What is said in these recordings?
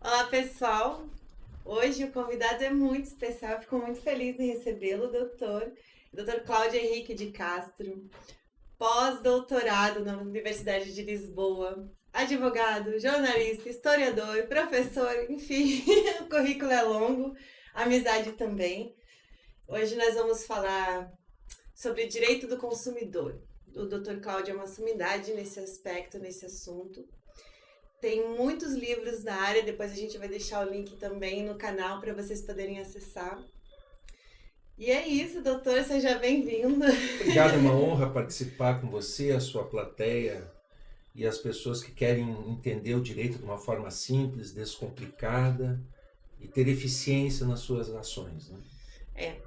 Olá, pessoal. Hoje o convidado é muito especial. Fico muito feliz em recebê-lo, doutor Cláudio Henrique de Castro, pós-doutorado na Universidade de Lisboa, advogado, jornalista, historiador, professor, enfim, o currículo é longo, amizade também. Hoje nós vamos falar sobre direito do consumidor. O doutor Cláudio é uma sumidade nesse aspecto, nesse assunto. Tem muitos livros na área, depois a gente vai deixar o link também no canal para vocês poderem acessar. E é isso, doutor, seja bem-vindo. Obrigado, é uma honra participar com você, a sua plateia e as pessoas que querem entender o direito de uma forma simples, descomplicada e ter eficiência nas suas ações, né?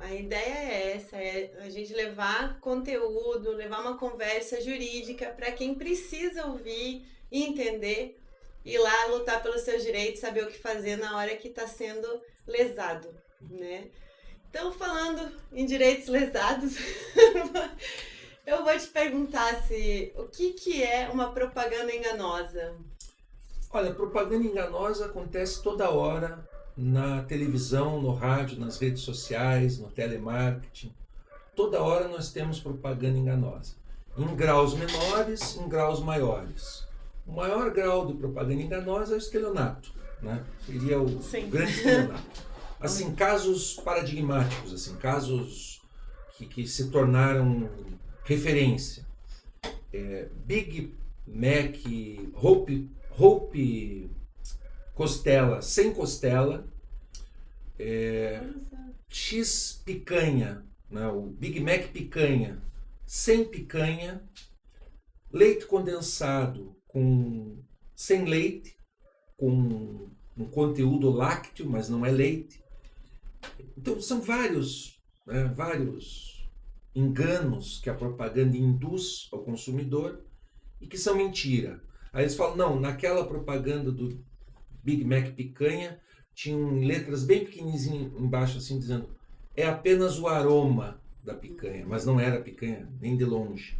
A ideia é essa, é a gente levar conteúdo, levar uma conversa jurídica para quem precisa ouvir e entender, ir lá lutar pelos seus direitos, saber o que fazer na hora que está sendo lesado, né? Então, falando em direitos lesados, eu vou te perguntar o que é uma propaganda enganosa? Olha, propaganda enganosa acontece toda hora na televisão, no rádio, nas redes sociais, no telemarketing. Toda hora nós temos propaganda enganosa. Em graus menores, em graus maiores. O maior grau de propaganda enganosa é o estelionato, né? Seria o Sim. grande estelionato. Assim, casos paradigmáticos, assim, casos que se tornaram referência. Big Mac, Hope costela sem costela, X picanha, né, o Big Mac picanha sem picanha, leite condensado sem leite, com um conteúdo lácteo, mas não é leite. Então são vários enganos que a propaganda induz ao consumidor e que são mentira. Aí eles falam, não, naquela propaganda do Big Mac picanha tinham letras bem pequenininhas embaixo assim dizendo é apenas o aroma da picanha, mas não era picanha nem de longe.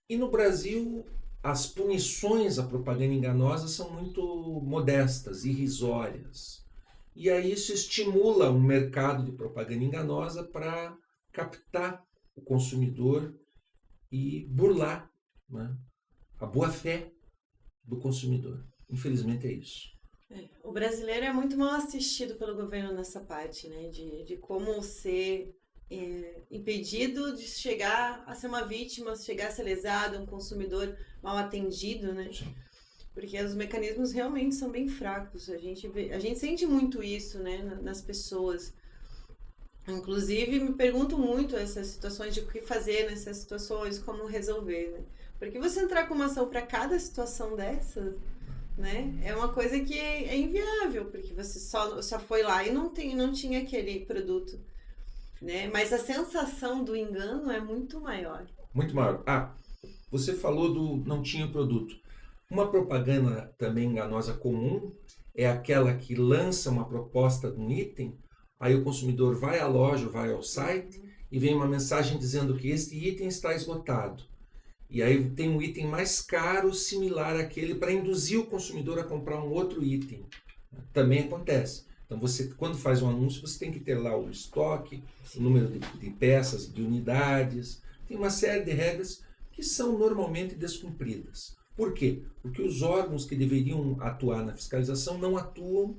E no Brasil as punições à propaganda enganosa são muito modestas, irrisórias. E aí isso estimula um mercado de propaganda enganosa para captar o consumidor e burlar, né, a boa-fé do consumidor. Infelizmente é isso. O brasileiro é muito mal assistido pelo governo nessa parte, né? De como ser impedido de chegar a ser uma vítima, chegar a ser lesado, um consumidor mal atendido, né? Sim. Porque os mecanismos realmente são bem fracos. A gente sente muito isso, né, nas pessoas. Inclusive, me pergunto muito essas situações de o que fazer nessas situações, como resolver, né? Porque você entrar com uma ação para cada situação dessa, né, é uma coisa que é inviável, porque você só foi lá e não tinha aquele produto, né? Mas a sensação do engano é muito maior. Muito maior. Você falou do não tinha produto. Uma propaganda também enganosa comum é aquela que lança uma proposta de um item, aí o consumidor vai à loja, vai ao site e vem uma mensagem dizendo que este item está esgotado. E aí tem um item mais caro, similar àquele, para induzir o consumidor a comprar um outro item. Também acontece. Então, você, quando faz um anúncio, você tem que ter lá o estoque, o número de peças, de unidades. Tem uma série de regras que são normalmente descumpridas. Por quê? Porque os órgãos que deveriam atuar na fiscalização não atuam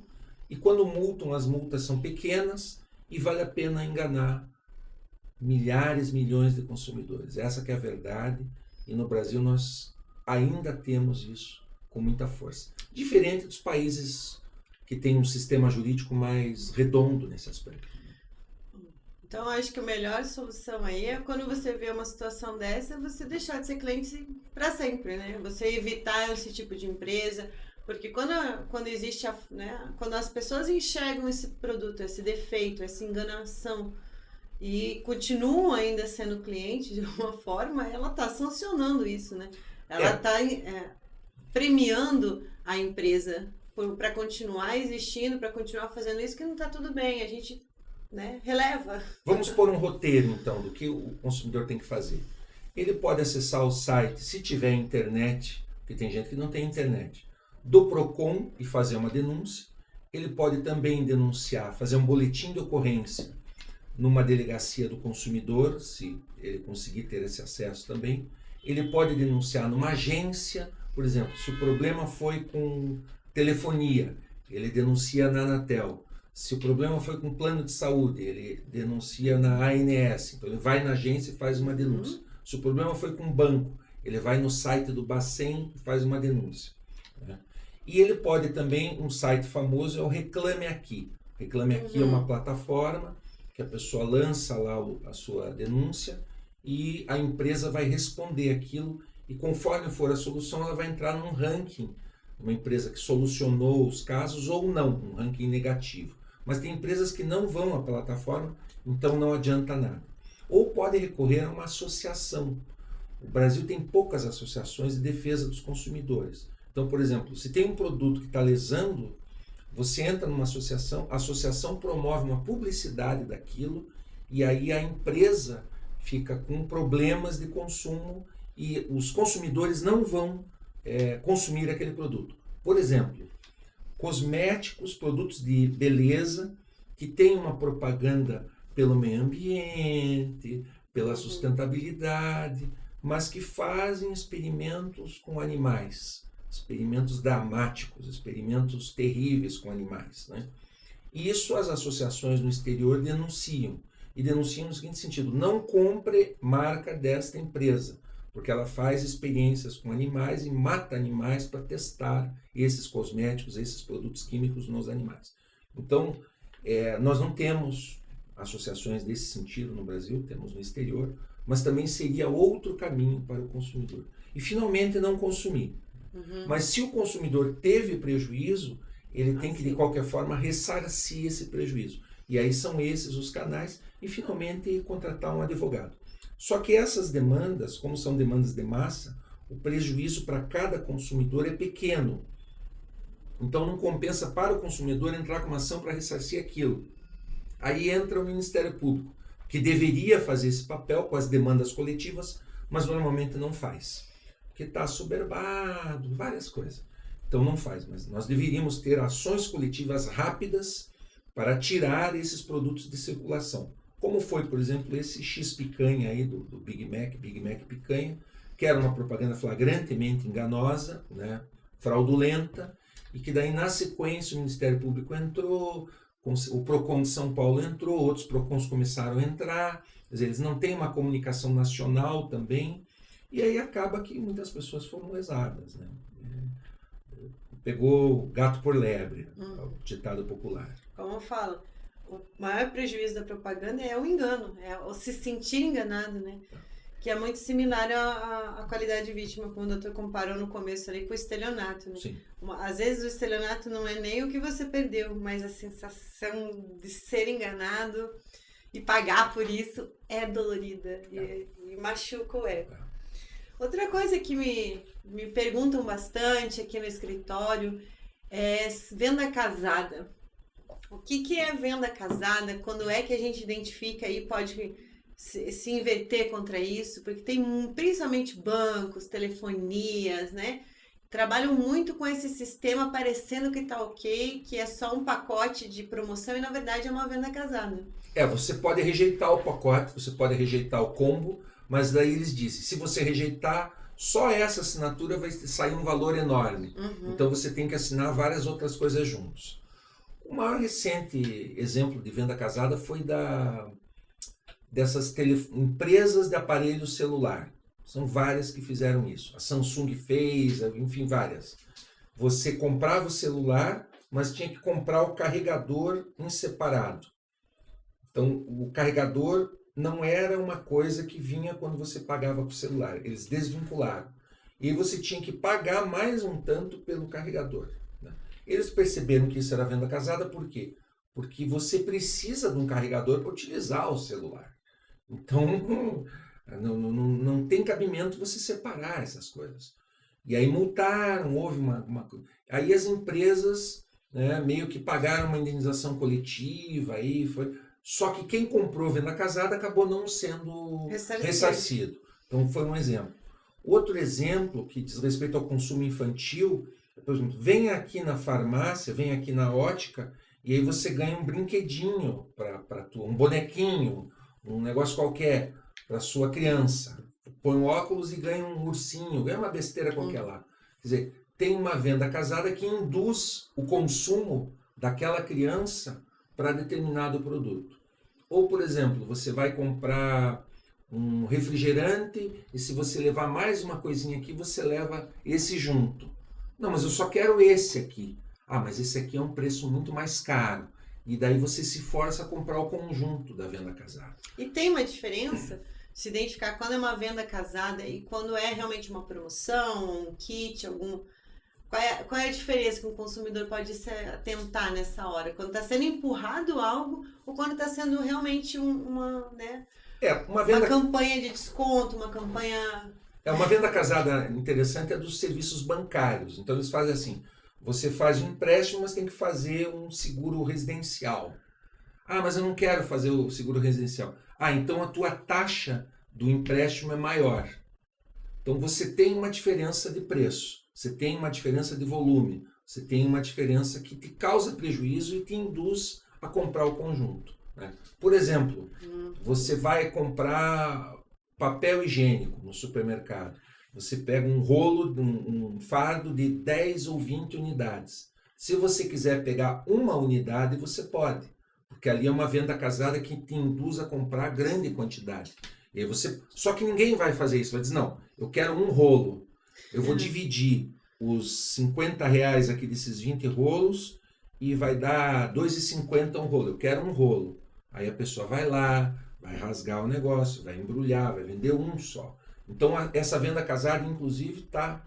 e quando multam, as multas são pequenas e vale a pena enganar milhares, milhões de consumidores. Essa que é a verdade e no Brasil nós ainda temos isso com muita força. Diferente dos países que têm um sistema jurídico mais redondo nesse aspecto. Então, eu acho que a melhor solução aí é quando você vê uma situação dessa, você deixar de ser cliente para sempre, né? Você evitar esse tipo de empresa, porque quando existe, né? Quando as pessoas enxergam esse produto, esse defeito, essa enganação e continuam ainda sendo cliente de uma forma, ela está sancionando isso, né? Ela está premiando a empresa para continuar existindo, para continuar fazendo isso, que não está tudo bem. A gente, né, releva. Vamos pôr um roteiro, então, do que o consumidor tem que fazer. Ele pode acessar o site, se tiver internet, porque tem gente que não tem internet. do PROCON e fazer uma denúncia. Ele pode também denunciar, fazer um boletim de ocorrência numa delegacia do consumidor, se ele conseguir ter esse acesso também. Ele pode denunciar numa agência, por exemplo, se o problema foi com telefonia, ele denuncia na Anatel. Se o problema foi com plano de saúde, ele denuncia na ANS. Então ele vai na agência e faz uma denúncia. Se o problema foi com banco, ele vai no site do Bacen e faz uma denúncia. E ele pode também, um site famoso é o Reclame Aqui. Reclame Aqui é uma plataforma que a pessoa lança lá a sua denúncia e a empresa vai responder aquilo e conforme for a solução ela vai entrar num ranking, uma empresa que solucionou os casos ou não, um ranking negativo. Mas tem empresas que não vão à plataforma, então não adianta nada. Ou pode recorrer a uma associação. O Brasil tem poucas associações de defesa dos consumidores. Então, por exemplo, se tem um produto que está lesando, você entra numa associação, a associação promove uma publicidade daquilo e aí a empresa fica com problemas de consumo e os consumidores não vão consumir aquele produto. Por exemplo, cosméticos, produtos de beleza que têm uma propaganda pelo meio ambiente, pela sustentabilidade, mas que fazem experimentos com animais, experimentos dramáticos, experimentos terríveis com animais, né? E isso as associações no exterior denunciam. E denunciam no seguinte sentido: não compre marca desta empresa, porque ela faz experiências com animais e mata animais para testar esses cosméticos, esses produtos químicos nos animais. Então, nós não temos associações desse sentido no Brasil, temos no exterior, mas também seria outro caminho para o consumidor. E finalmente não consumir. Mas se o consumidor teve prejuízo, ele tem que de qualquer forma ressarcir esse prejuízo. E aí são esses os canais e finalmente contratar um advogado. Só que essas demandas, como são demandas de massa, o prejuízo para cada consumidor é pequeno. Então não compensa para o consumidor entrar com uma ação para ressarcir aquilo. Aí entra o Ministério Público, que deveria fazer esse papel com as demandas coletivas, mas normalmente não faz. Porque está assoberbado, várias coisas. Então não faz, mas nós deveríamos ter ações coletivas rápidas para tirar esses produtos de circulação. Como foi, por exemplo, esse X-Picanha aí do Big Mac Picanha, que era uma propaganda flagrantemente enganosa, né, fraudulenta, e que daí na sequência o Ministério Público entrou, o PROCON de São Paulo entrou, outros PROCONs começaram a entrar, quer dizer, eles não têm uma comunicação nacional também, e aí acaba que muitas pessoas foram lesadas, né? Pegou gato por lebre, o ditado popular. Como eu falo, o maior prejuízo da propaganda é o engano, é o se sentir enganado, né? Que é muito similar à qualidade vítima, como o doutor comparou no começo ali com o estelionato, né? Sim. Às vezes o estelionato não é nem o que você perdeu, mas a sensação de ser enganado e pagar por isso é dolorida e machuca o ego. Outra coisa que me perguntam bastante aqui no escritório é venda casada. O que é venda casada? Quando é que a gente identifica e pode se inverter contra isso? Porque tem principalmente bancos, telefonias, né? Trabalham muito com esse sistema parecendo que está ok, que é só um pacote de promoção e na verdade é uma venda casada. Você pode rejeitar o pacote, você pode rejeitar o combo, mas daí eles dizem, se você rejeitar, só essa assinatura vai sair um valor enorme. Então você tem que assinar várias outras coisas juntos. O maior recente exemplo de venda casada foi dessas empresas de aparelho celular. São várias que fizeram isso. A Samsung fez, enfim, várias. Você comprava o celular, mas tinha que comprar o carregador em separado. Então, o carregador não era uma coisa que vinha quando você pagava para o celular. Eles desvincularam. E você tinha que pagar mais um tanto pelo carregador. Né? Eles perceberam que isso era venda casada, por quê? Porque você precisa de um carregador para utilizar o celular. Então, não tem cabimento você separar essas coisas. E aí multaram, houve uma... Aí as empresas, né, meio que pagaram uma indenização coletiva, aí foi... Só que quem comprou venda casada acabou não sendo ressarcido. Então foi um exemplo. Outro exemplo que diz respeito ao consumo infantil Por exemplo, vem aqui na farmácia, vem aqui na ótica, e aí você ganha um brinquedinho para tu, um bonequinho, um negócio qualquer para sua criança. Põe um óculos e ganha um ursinho, ganha uma besteira qualquer lá. Quer dizer, tem uma venda casada que induz o consumo daquela criança para determinado produto. Ou, por exemplo, você vai comprar um refrigerante e se você levar mais uma coisinha aqui, você leva esse junto. Não, mas eu só quero esse aqui. Ah, mas esse aqui é um preço muito mais caro. E daí você se força a comprar o conjunto da venda casada. E tem uma diferença se identificar quando é uma venda casada e quando é realmente uma promoção, um kit, algum... Qual é a diferença que o consumidor pode se atentar nessa hora? Quando está sendo empurrado algo ou quando está sendo realmente uma campanha de desconto, uma campanha... Uma venda casada interessante é dos serviços bancários. Então eles fazem assim, você faz um empréstimo, mas tem que fazer um seguro residencial. Ah, mas eu não quero fazer o seguro residencial. Ah, então a tua taxa do empréstimo é maior. Então você tem uma diferença de preço. Você tem uma diferença de volume, você tem uma diferença que te causa prejuízo e te induz a comprar o conjunto. Né? Por exemplo, você vai comprar papel higiênico no supermercado. Você pega um rolo, um fardo de 10 ou 20 unidades. Se você quiser pegar uma unidade, você pode, porque ali é uma venda casada que te induz a comprar grande quantidade. E aí só que ninguém vai fazer isso, vai dizer, não, eu quero um rolo. Eu vou dividir os R$50 aqui desses 20 rolos e vai dar R$2,50 um rolo. Eu quero um rolo. Aí a pessoa vai lá, vai rasgar o negócio, vai embrulhar, vai vender um só. Então essa venda casada, inclusive, tá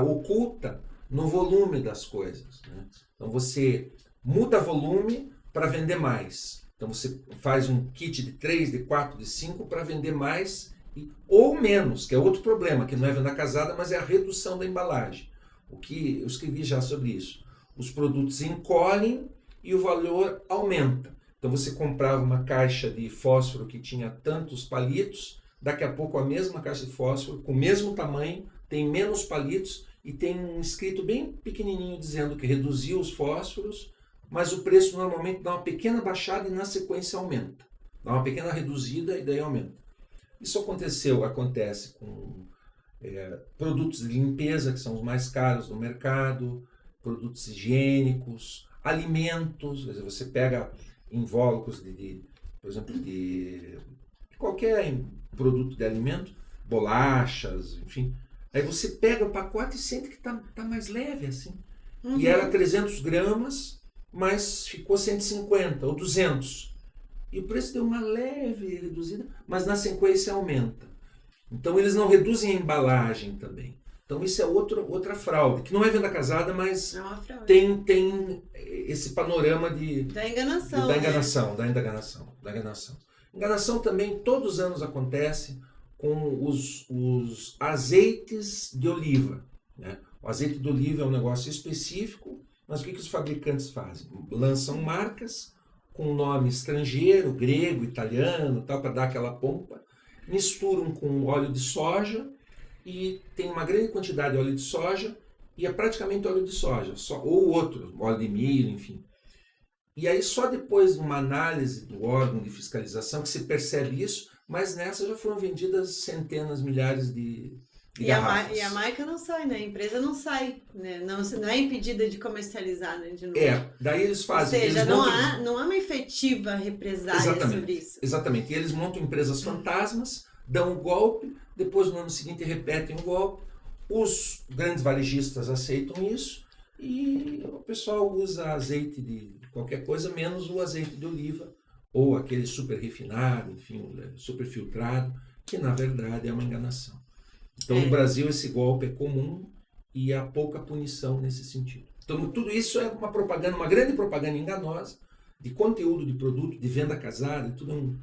oculta no volume das coisas. Né? Então você muda volume para vender mais. Então você faz um kit de 3, de 4, de 5 para vender mais ou menos, que é outro problema, que não é venda casada, mas é a redução da embalagem. O que eu escrevi já sobre isso. Os produtos encolhem e o valor aumenta. Então você comprava uma caixa de fósforo que tinha tantos palitos, daqui a pouco a mesma caixa de fósforo, com o mesmo tamanho, tem menos palitos e tem um escrito bem pequenininho dizendo que reduziu os fósforos, mas o preço normalmente dá uma pequena baixada e na sequência aumenta. Dá uma pequena reduzida e daí aumenta. Isso acontece com produtos de limpeza, que são os mais caros do mercado, produtos higiênicos, alimentos. Quer dizer, você pega invólucros por exemplo, de qualquer produto de alimento, bolachas, enfim. Aí você pega o pacote e sente que está mais leve, assim. Uhum. E era 300 gramas, mas ficou 150 ou 200. E o preço deu uma leve reduzida, mas na sequência aumenta. Então eles não reduzem a embalagem também. Então isso é outra fraude, que não é venda casada, mas tem esse panorama da enganação. Da enganação. Enganação também todos os anos acontece com os azeites de oliva. Né? O azeite de oliva é um negócio específico, mas o que os fabricantes fazem? Lançam marcas com nome estrangeiro, grego, italiano, tal, para dar aquela pompa, misturam com óleo de soja e tem uma grande quantidade de óleo de soja e é praticamente óleo de soja, ou outro, óleo de milho, enfim. E aí só depois de uma análise do órgão de fiscalização que se percebe isso, mas nessa já foram vendidas centenas, milhares de garrafas. E a marca não sai, né? A empresa não sai, né? Não é impedida de comercializar, né? De novo. Daí eles fazem... Ou seja, não há uma efetiva represália sobre isso. Exatamente. E eles montam empresas fantasmas, dão um golpe, depois no ano seguinte repetem o golpe. Os grandes varejistas aceitam isso e o pessoal usa azeite de qualquer coisa, menos o azeite de oliva ou aquele super refinado, enfim, super filtrado, que na verdade é uma enganação. Então, no Brasil, esse golpe é comum e há pouca punição nesse sentido. Então, tudo isso é uma propaganda, uma grande propaganda enganosa de conteúdo de produto, de venda casada, tudo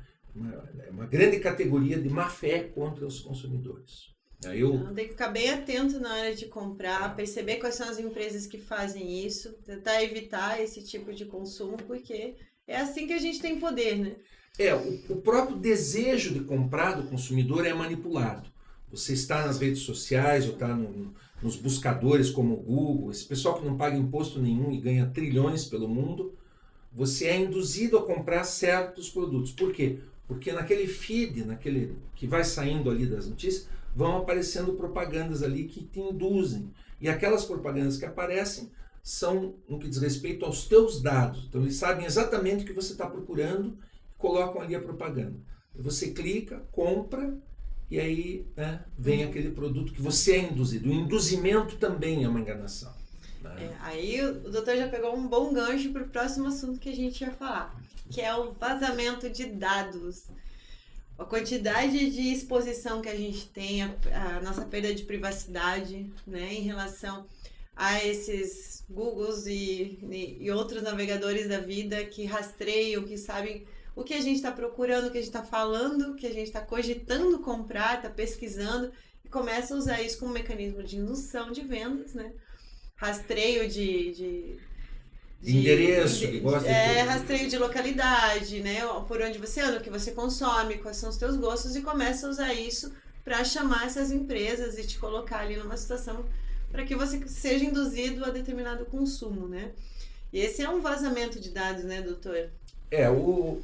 uma grande categoria de má-fé contra os consumidores. Então, tem que ficar bem atento na hora de comprar, perceber quais são as empresas que fazem isso, tentar evitar esse tipo de consumo, porque é assim que a gente tem poder, né? O próprio desejo de comprar do consumidor é manipulado. Você está nas redes sociais ou está nos buscadores como o Google, esse pessoal que não paga imposto nenhum e ganha trilhões pelo mundo, você é induzido a comprar certos produtos. Por quê? Porque naquele feed, naquele que vai saindo ali das notícias, vão aparecendo propagandas ali que te induzem. E aquelas propagandas que aparecem são no que diz respeito aos teus dados. Então eles sabem exatamente o que você está procurando e colocam ali a propaganda. Você clica, compra e aí, né, vem aquele produto que você é induzido. O induzimento também é uma enganação. Né? Aí o doutor já pegou um bom gancho para o próximo assunto que a gente vai falar, que é o vazamento de dados. A quantidade de exposição que a gente tem, a nossa perda de privacidade, né, em relação a esses Googles e outros navegadores da vida que rastreiam, que sabem o que a gente está procurando, o que a gente está falando, o que a gente está cogitando comprar, está pesquisando, e começa a usar isso como mecanismo de indução de vendas, né? Rastreio de endereço, que gosta de... rastreio de localidade, né? Por onde você anda, o que você consome, quais são os teus gostos, e começa a usar isso para chamar essas empresas e te colocar ali numa situação para que você seja induzido a determinado consumo, né? E esse é um vazamento de dados, né, doutor? Eu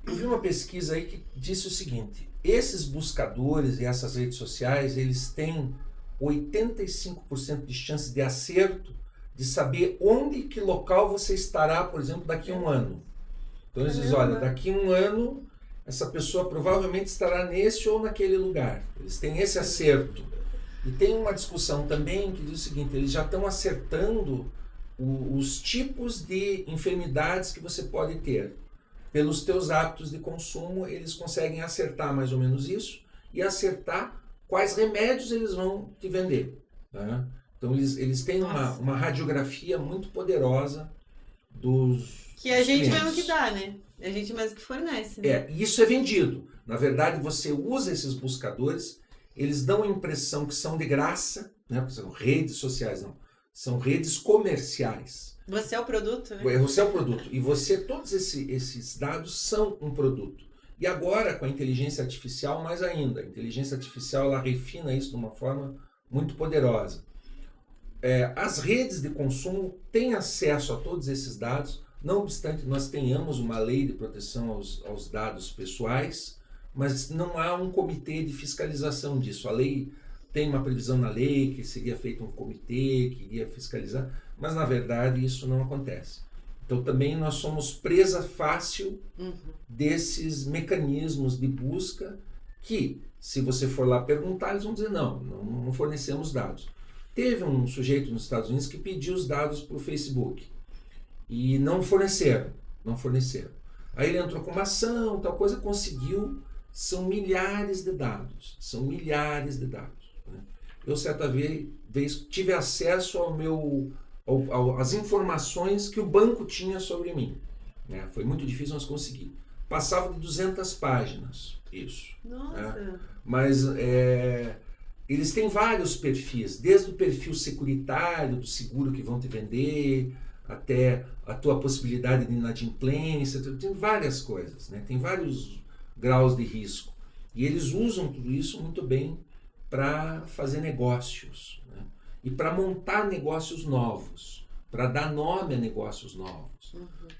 vi uma pesquisa aí que disse o seguinte: esses buscadores e essas redes sociais, eles têm 85% de chance de acerto de saber onde, que local você estará, por exemplo, daqui a um ano. Então eles dizem, olha, daqui a um ano essa pessoa provavelmente estará nesse ou naquele lugar. Eles têm esse acerto. E tem uma discussão também que diz o seguinte: eles já estão acertando os tipos de enfermidades que você pode ter. Pelos teus hábitos de consumo, eles conseguem acertar mais ou menos isso e acertar quais remédios eles vão te vender. Né? Então eles têm uma radiografia muito poderosa dos que a gente clientes. mesmo que dá, né? A gente mesmo que fornece. Né? E isso é vendido. Na verdade, você usa esses buscadores, eles dão a impressão que são de graça, né? Porque são redes sociais, não. São redes comerciais. Você é o produto, né? Você é o produto. E todos esses dados são um produto. E agora, com a inteligência artificial, mais ainda. A inteligência artificial, ela refina isso de uma forma muito poderosa. As redes de consumo têm acesso a todos esses dados, não obstante nós tenhamos uma lei de proteção aos dados pessoais, mas não há um comitê de fiscalização disso. A lei tem uma previsão na lei que seria feito um comitê que iria fiscalizar, mas na verdade isso não acontece. Então também nós somos presa fácil desses mecanismos de busca que, se você for lá perguntar, eles vão dizer não fornecemos dados. Teve um sujeito nos Estados Unidos que pediu os dados para o Facebook e não forneceram. Aí ele entrou com uma ação, tal coisa, conseguiu. São milhares de dados. Né? Eu, certa vez, tive acesso às informações que o banco tinha sobre mim. Né? Foi muito difícil, mas consegui. Passava de 200 páginas, isso. Nossa! Né? Mas eles têm vários perfis, desde o perfil securitário, do seguro que vão te vender, até a tua possibilidade de inadimplência, tem várias coisas, né? Tem vários graus de risco. E eles usam tudo isso muito bem para fazer negócios, né? E para montar negócios novos, para dar nome a negócios novos.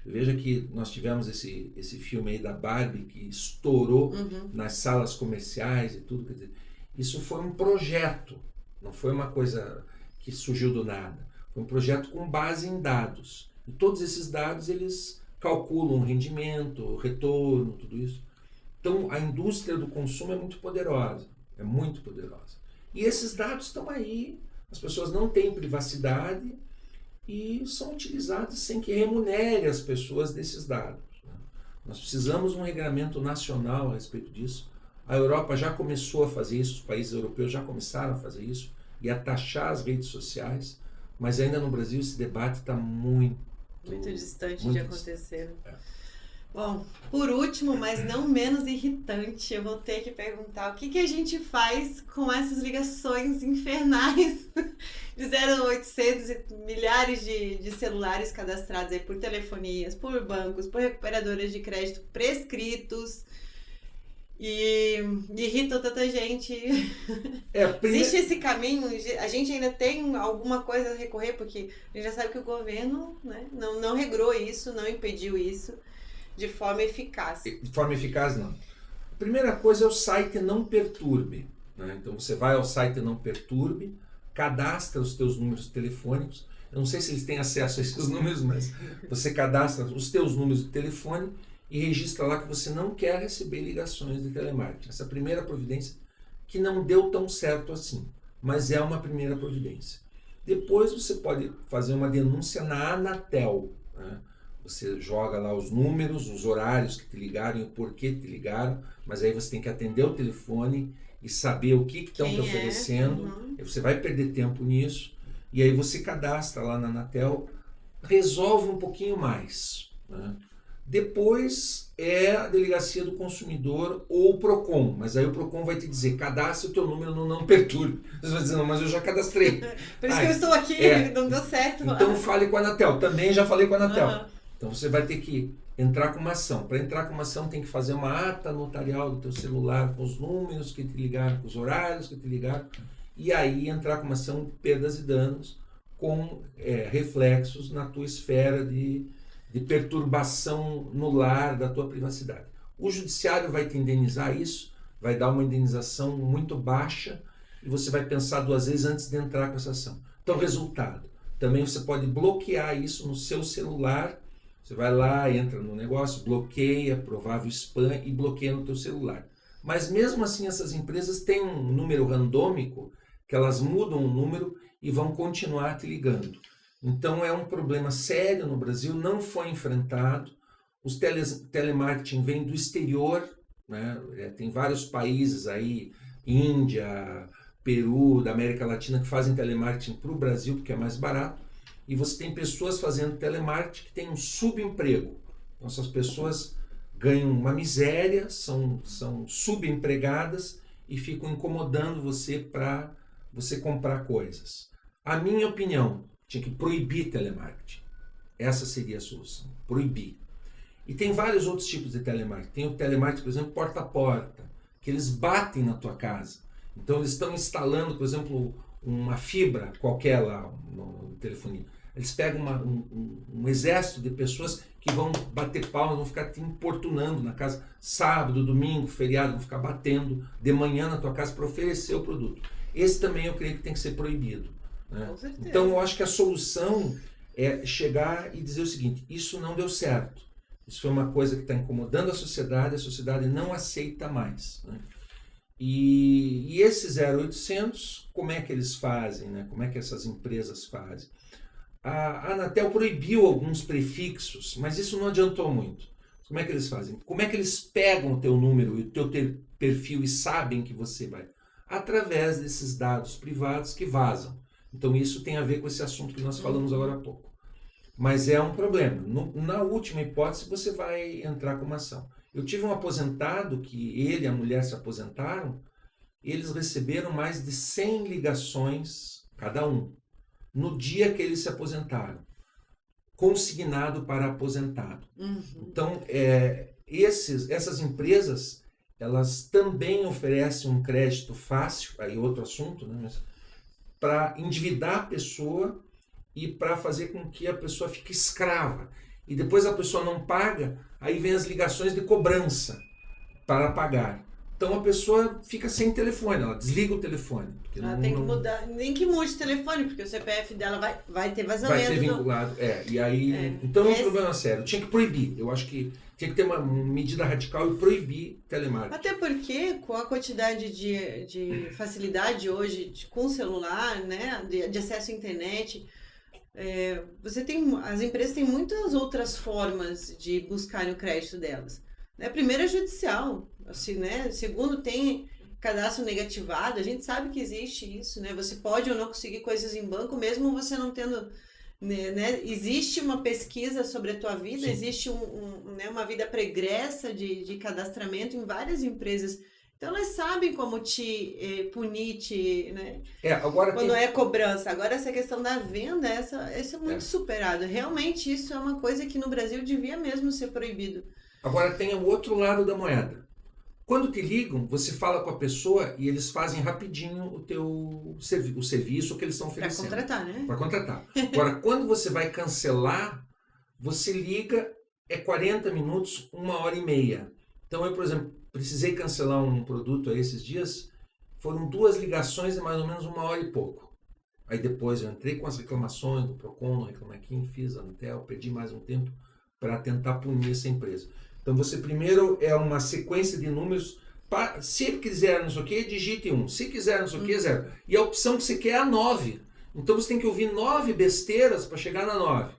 Veja que nós tivemos esse filme aí da Barbie que estourou nas salas comerciais e tudo. Quer dizer, isso foi um projeto, não foi uma coisa que surgiu do nada. Foi um projeto com base em dados. E todos esses dados, eles calculam o rendimento, o retorno, tudo isso. Então, a indústria do consumo é muito poderosa. E esses dados estão aí, as pessoas não têm privacidade e são utilizados sem que remunere as pessoas desses dados. Né? Nós precisamos de um regulamento nacional a respeito disso. A Europa já começou a fazer isso, os países europeus já começaram a fazer isso e a taxar as redes sociais, mas ainda no Brasil esse debate está muito distante de acontecer. Bom, por último, mas não menos irritante, eu vou ter que perguntar o que a gente faz com essas ligações infernais de 0800 e milhares de celulares cadastrados aí por telefonias, por bancos, por recuperadoras de crédito prescritos. E irritou tanta gente. Existe esse caminho? A gente ainda tem alguma coisa a recorrer, porque a gente já sabe que o governo, né, não regrou isso, não impediu isso de forma eficaz. De forma eficaz, não. A primeira coisa é o site Não Perturbe. Né? Então você vai ao site Não Perturbe, cadastra os teus números telefônicos. Eu não sei se eles têm acesso a esses números, mas você cadastra os teus números de telefone e registra lá que você não quer receber ligações de telemarketing. Essa é a primeira providência, que não deu tão certo assim, mas é uma primeira providência. Depois você pode fazer uma denúncia na Anatel. Né? Você joga lá os números, os horários que te ligaram e o porquê te ligaram, mas aí você tem que atender o telefone e saber o que estão te oferecendo. Uhum. Você vai perder tempo nisso. E aí você cadastra lá na Anatel, resolve um pouquinho mais. Né? Depois é a Delegacia do Consumidor ou o PROCON, mas aí o PROCON vai te dizer, cadastre o teu número no Não Perturbe. Você vai dizer, não, mas eu já cadastrei. Por isso que eu estou aqui, não deu certo. Então fale com a Anatel, também já falei com a Anatel. Uhum. Então você vai ter que entrar com uma ação. Para entrar com uma ação tem que fazer uma ata notarial do teu celular com os números que te ligaram, com os horários que te ligaram, e aí entrar com uma ação de perdas e danos com reflexos na tua esfera de perturbação no lar da tua privacidade. O judiciário vai te indenizar isso, vai dar uma indenização muito baixa e você vai pensar duas vezes antes de entrar com essa ação. Então, resultado, também você pode bloquear isso no seu celular. Você vai lá, entra no negócio, bloqueia, provável spam e bloqueia no teu celular. Mas mesmo assim essas empresas têm um número randômico que elas mudam o número e vão continuar te ligando. Então é um problema sério no Brasil, não foi enfrentado. Os telemarketing vêm do exterior, né? Tem vários países aí, Índia, Peru, da América Latina, que fazem telemarketing para o Brasil, porque é mais barato. E você tem pessoas fazendo telemarketing que têm um subemprego. Então essas pessoas ganham uma miséria, são subempregadas e ficam incomodando você para você comprar coisas. A minha opinião, tinha que proibir telemarketing. Essa seria a solução, proibir. E tem vários outros tipos de telemarketing. Tem o telemarketing, por exemplo, porta a porta, que eles batem na tua casa. Então eles estão instalando, por exemplo, uma fibra qualquer lá no telefonia. Eles pegam um exército de pessoas que vão bater palmas, vão ficar te importunando na casa, sábado, domingo, feriado, vão ficar batendo de manhã na tua casa para oferecer o produto. Esse também eu creio que tem que ser proibido. Né? Então eu acho que a solução é chegar e dizer o seguinte, isso não deu certo. Isso foi uma coisa que está incomodando a sociedade não aceita mais. Né? E esses 0800, como é que eles fazem? Né? Como é que essas empresas fazem? A Anatel proibiu alguns prefixos, mas isso não adiantou muito. Como é que eles fazem? Como é que eles pegam o teu número e o teu perfil e sabem que você vai? Através desses dados privados que vazam. Então isso tem a ver com esse assunto que nós falamos agora há pouco. Mas é um problema. Na última hipótese, você vai entrar com uma ação. Eu tive um aposentado que ele e a mulher se aposentaram, e eles receberam mais de 100 ligações, cada um, no dia que eles se aposentaram, consignado para aposentado. Uhum. Então, essas empresas, elas também oferecem um crédito fácil, aí outro assunto, né, para endividar a pessoa e para fazer com que a pessoa fique escrava. E depois a pessoa não paga, aí vem as ligações de cobrança para pagar. Então a pessoa fica sem telefone, ela desliga o telefone. Ela tem que mudar, nem que mude o telefone, porque o CPF dela vai ter vazamento. Vai ser vinculado, e aí... Então é um problema sério, tinha que proibir. Eu acho que tinha que ter uma medida radical e proibir telemarketing. Até porque, com a quantidade de facilidade hoje com o celular, né, de acesso à internet, as empresas têm muitas outras formas de buscar o crédito delas. Né? Primeiro é judicial, assim, né? Segundo tem cadastro negativado, a gente sabe que existe isso, né? Você pode ou não conseguir coisas em banco, mesmo você não tendo... Né? Existe uma pesquisa sobre a tua vida, Sim. Existe uma vida pregressa de cadastramento em várias empresas. Então elas sabem como te punir, né? Agora quando é cobrança. Agora essa questão da venda, essa é muito superado. Realmente isso é uma coisa que no Brasil devia mesmo ser proibido. Agora tem o outro lado da moeda. Quando te ligam, você fala com a pessoa e eles fazem rapidinho o serviço que eles estão Para oferecendo. contratar, né? Para contratar. Agora, quando você vai cancelar, você liga, é 40 minutos, 1h30. Então, eu, por exemplo, precisei cancelar um produto aí esses dias, foram 2 ligações de mais ou menos 1h e pouco. Aí depois eu entrei com as reclamações do Procon, no Reclame Aqui, fiz a Anatel, perdi mais um tempo para tentar punir essa empresa. Então você primeiro é uma sequência de números, se ele quiser não sei o que, digite 1, se quiser não sei o que, 0. E a opção que você quer é a 9. Então você tem que ouvir 9 besteiras para chegar na 9.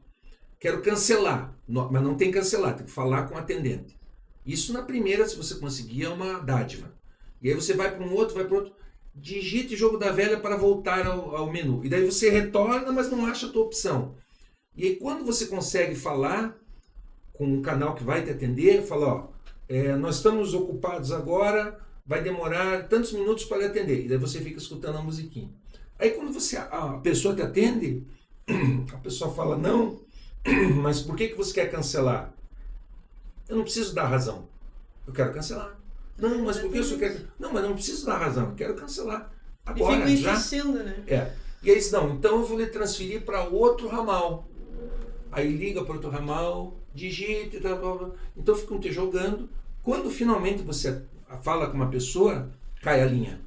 Quero cancelar, mas não tem que cancelar, tem que falar com o atendente. Isso na primeira, se você conseguir, é uma dádiva. E aí você vai para um outro, vai para outro, digite jogo da velha para voltar ao menu. E daí você retorna, mas não acha a tua opção. E aí quando você consegue falar com um canal que vai te atender, fala, ó, nós estamos ocupados agora, vai demorar tantos minutos para lhe atender. E daí você fica escutando a musiquinha. Aí quando a pessoa te atende, a pessoa fala, não, mas por que você quer cancelar? Eu não preciso dar razão, eu quero cancelar. Não, mas por que você quer... Não, mas não preciso dar razão, eu quero cancelar. Agora, e fico insistindo, né? E aí, não, então eu vou lhe transferir para outro ramal. Aí liga para outro ramal, digite, então ficam te jogando. Quando finalmente você fala com uma pessoa, cai a linha.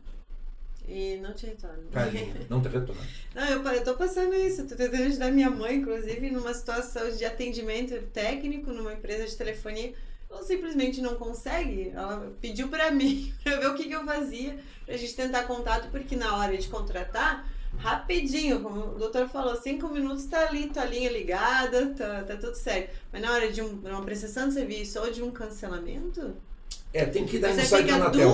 E não te retorna. Cai a linha, não te retorna. Não, eu tô passando isso. Tô tentando ajudar minha mãe, inclusive, numa situação de atendimento técnico numa empresa de telefonia. Ela simplesmente não consegue. Ela pediu pra mim, pra ver o que eu fazia, pra gente tentar contato, porque na hora de contratar, rapidinho, como o doutor falou, 5 minutos tá ali, tua linha ligada, tá tudo certo. Mas na hora de uma prestação de serviço ou de um cancelamento, tem que dar você no site da Anatel.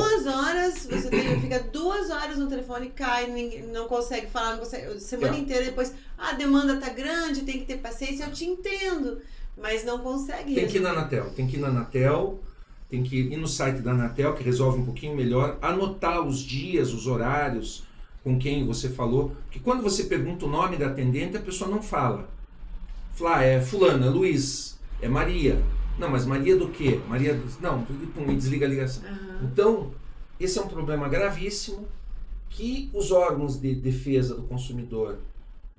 Fica 2 horas no telefone, cai, não consegue falar, não consegue, semana inteira depois, a demanda tá grande, tem que ter paciência, eu te entendo, mas não consegue. Tem que ir na Anatel, tem que ir no site da Anatel, que resolve um pouquinho melhor, anotar os dias, os horários, com quem você falou, que quando você pergunta o nome da atendente, a pessoa não fala. Fala, é fulana, Luiz, é Maria. Não, mas Maria do quê? Maria do... Não, me desliga a ligação. Uhum. Então, esse é um problema gravíssimo que os órgãos de defesa do consumidor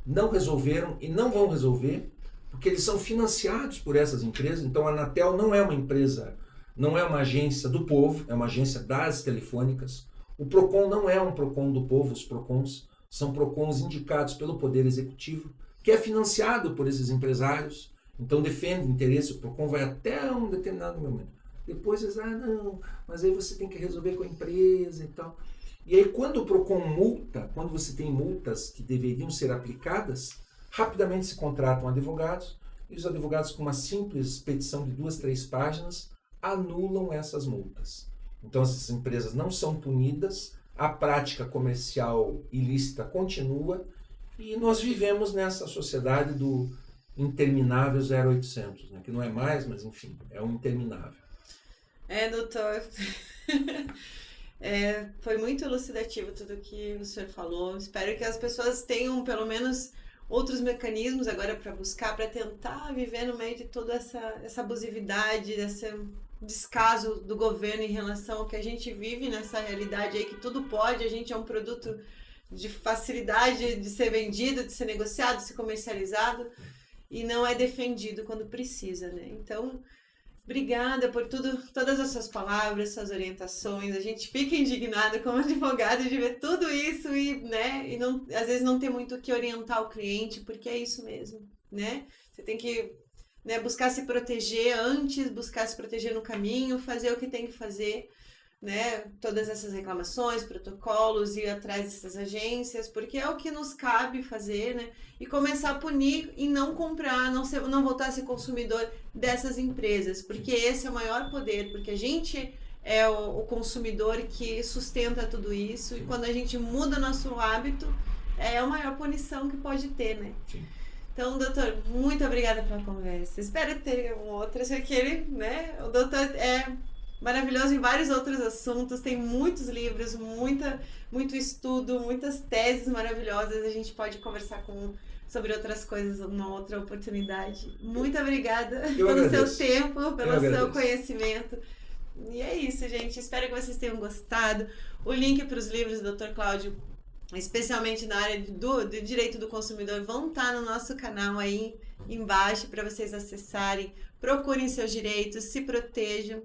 não resolveram e não vão resolver, porque eles são financiados por essas empresas. Então, a Anatel não é uma empresa, não é uma agência do povo, é uma agência das telefônicas. O Procon não é um Procon do povo, os Procons são Procons indicados pelo Poder Executivo, que é financiado por esses empresários. Então defende interesse, o Procon vai até um determinado momento. Depois eles, não, mas aí você tem que resolver com a empresa e tal. E aí quando o Procon multa, quando você tem multas que deveriam ser aplicadas, rapidamente se contratam advogados, e os advogados com uma simples petição de 2, 3 páginas anulam essas multas. Então essas empresas não são punidas, a prática comercial ilícita continua, e nós vivemos nessa sociedade do interminável 0800, né? Que não é mais, mas enfim, é um interminável. Doutor, foi muito elucidativo tudo que o senhor falou. Espero que as pessoas tenham pelo menos outros mecanismos agora para buscar, para tentar viver no meio de toda essa abusividade, esse descaso do governo em relação ao que a gente vive nessa realidade aí, que tudo pode, a gente é um produto de facilidade de ser vendido, de ser negociado, de ser comercializado, e não é defendido quando precisa, né? Então, obrigada por todas as suas palavras, suas orientações. A gente fica indignada como advogado de ver tudo isso e não, às vezes não ter muito o que orientar o cliente, porque é isso mesmo, né? Você tem que buscar se proteger antes, buscar se proteger no caminho, fazer o que tem que fazer, né? Todas essas reclamações, protocolos, ir atrás dessas agências, porque é o que nos cabe fazer, né? E começar a punir e não comprar, não voltar a ser consumidor dessas empresas, porque esse é o maior poder, porque a gente é o consumidor que sustenta tudo isso, e quando a gente muda nosso hábito, é a maior punição que pode ter, né? Sim. Então, doutor, muito obrigada pela conversa. Espero ter outras, porque o doutor é maravilhoso em vários outros assuntos, tem muitos livros, muito estudo, muitas teses maravilhosas. A gente pode conversar sobre outras coisas numa outra oportunidade. Muito obrigada pelo seu tempo, pelo seu conhecimento. E é isso, gente. Espero que vocês tenham gostado. O link para os livros do Dr. Cláudio, especialmente na área do direito do consumidor, vão estar no nosso canal aí embaixo para vocês acessarem. Procurem seus direitos, se protejam.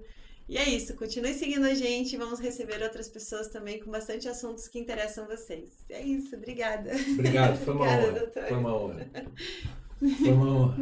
E é isso, continue seguindo a gente, vamos receber outras pessoas também com bastante assuntos que interessam vocês. É isso, obrigada. Obrigado, foi uma Obrigada, honra. doutor. Foi uma honra. Foi uma honra.